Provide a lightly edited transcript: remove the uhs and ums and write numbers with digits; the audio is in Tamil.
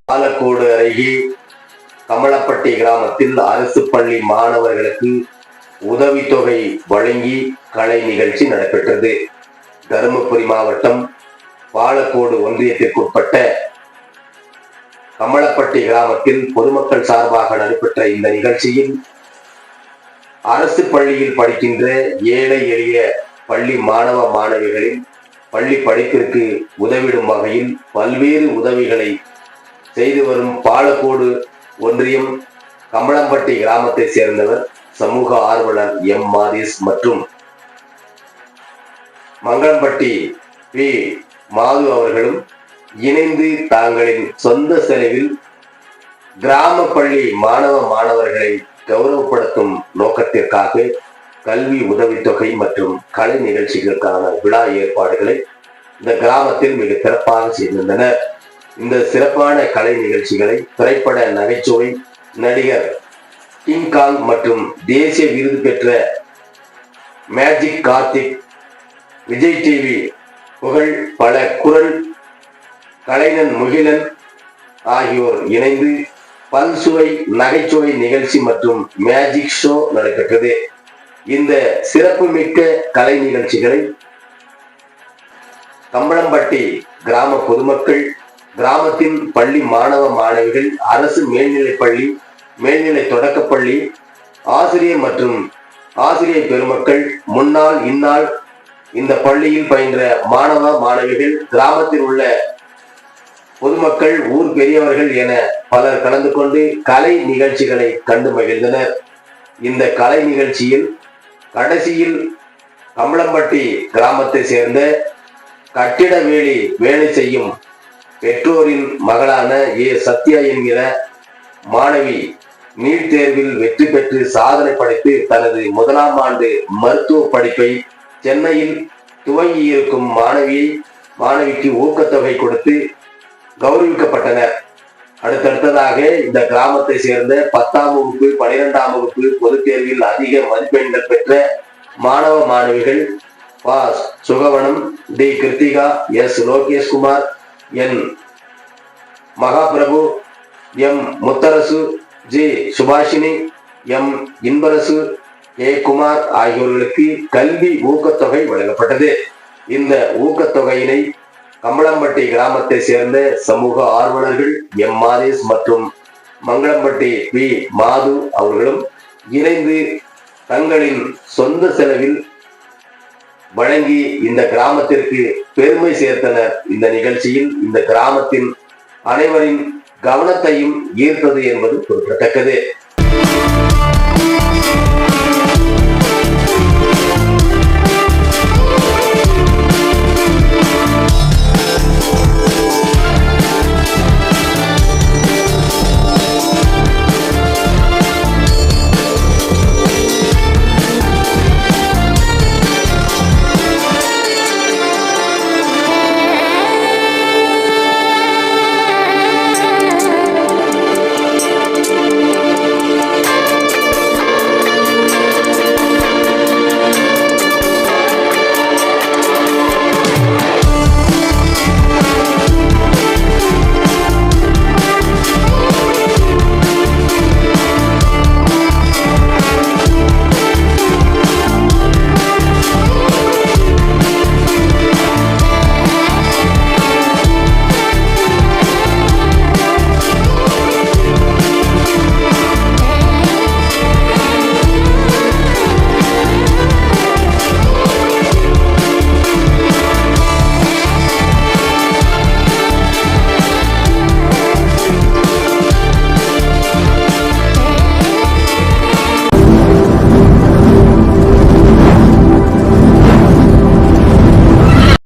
பாலக்கோடு அருகே கமலப்பட்டி கிராமத்தில் அரசு பள்ளி மாணவர்களுக்கு உதவித்தொகை வழங்கி கலை நிகழ்ச்சி நடைபெற்றது. தருமபுரி மாவட்டம் பாலக்கோடு ஒன்றியத்திற்குட்பட்ட கமலப்பட்டி கிராமத்தில் பொதுமக்கள் சார்பாக நடைபெற்ற இந்த நிகழ்ச்சியில் அரசு பள்ளியில் படிக்கின்ற ஏழை எளிய பள்ளி மாணவ மாணவிகளின் பள்ளி படிப்பிற்கு உதவிடும் வகையில் பல்வேறு உதவிகளை செய்து வரும் பாலக்கோடு ஒன்றியம் கமலம்பட்டி கிராமத்தை சேர்ந்தவர் சமூக ஆர்வலர் எம் மாதேஷ் மற்றும் மங்களம்பட்டி பி மாது அவர்களும் இணைந்து தாங்களின் சொந்த செலவில் கிராம பள்ளி மாணவ மாணவர்களை கௌரவப்படுத்தும் நோக்கத்திற்காக கல்வி உதவித்தொகை மற்றும் கலை நிகழ்ச்சிகளுக்கான விழா ஏற்பாடுகளை இந்த கிராமத்தில் மிக சிறப்பாக செய்திருந்தனர். இந்த சிறப்பான கலை நிகழ்ச்சிகளை திரைப்பட நகைச்சுவை நடிகர் கிங்காங் மற்றும் தேசிய விருது பெற்ற மேஜிக் கார்த்திக், விஜய் டிவி புகழ் பல குரல் கலைஞன் முகிலன் ஆகியோர் இணைந்து பல்சுவை நகைச்சுவை நிகழ்ச்சி மற்றும் மேஜிக் ஷோ நடைபெற்றது. இந்த சிறப்பு மிக்க கலை நிகழ்ச்சிகளை கம்பளம்பட்டி கிராம பொதுமக்கள், கிராமத்தின் பள்ளி மாணவ மாணவிகள், அரசு மேல்நிலைப்பள்ளி, மேல்நிலை தொடக்கப்பள்ளி ஆசிரியர் மற்றும் ஆசிரியர் பெருமக்கள், முன்னாள் இந்நாள் இந்த பள்ளியில் பயின்ற மாணவ மாணவிகள், கிராமத்தில் உள்ள பொதுமக்கள், ஊர் பெரியவர்கள் என பலர் கலந்து கொண்டு கலை நிகழ்ச்சிகளை கண்டு மகிழ்ந்தனர். இந்த கலை நிகழ்ச்சியில் கடைசியில் கமலம்பட்டி கிராமத்தை சேர்ந்த கட்டிட வேலை செய்யும் பெற்றோரின் மகளான ஏ சத்யா என்கிற மாணவி நீட் தேர்வில் வெற்றி பெற்று சாதனை படைத்து தனது முதலாம் ஆண்டு மருத்துவ படிப்பை சென்னையில் துவங்கியிருக்கும் மாணவிக்கு ஊக்கத்தொகை கொடுத்து கௌரவிக்கப்பட்டனர். அடுத்தடுத்ததாக இந்த கிராமத்தை சேர்ந்த 10ஆம் வகுப்பு 12ஆம் வகுப்பு பொதுத் தேர்வில் அதிக மதிப்பெண்கள் பெற்ற மாணவ மாணவிகள் பா Sugavanam, T Kiruthika, S Lokeshkumar, N Mahaprabhu, M Mutharasu, G Subashini, M Inbarasu, A Kumar ஆகியோர்களுக்கு கல்வி ஊக்கத்தொகை வழங்கப்பட்டது. இந்த ஊக்கத்தொகையினை கம்பளம்பட்டி கிராமத்தை சேர்ந்த சமூக ஆர்வலர்கள் எம் மாதேஷ் மற்றும் மங்களம்பட்டி பி மாது அவர்களும் இணைந்து தங்களின் சொந்த செலவில் வழங்கி இந்த கிராமத்திற்கு பெருமை சேர்த்தனர். இந்த நிகழ்ச்சியில் இந்த கிராமத்தின் அனைவரின் கவனத்தையும் ஈர்த்தது என்பது குறிப்பிடத்தக்கது.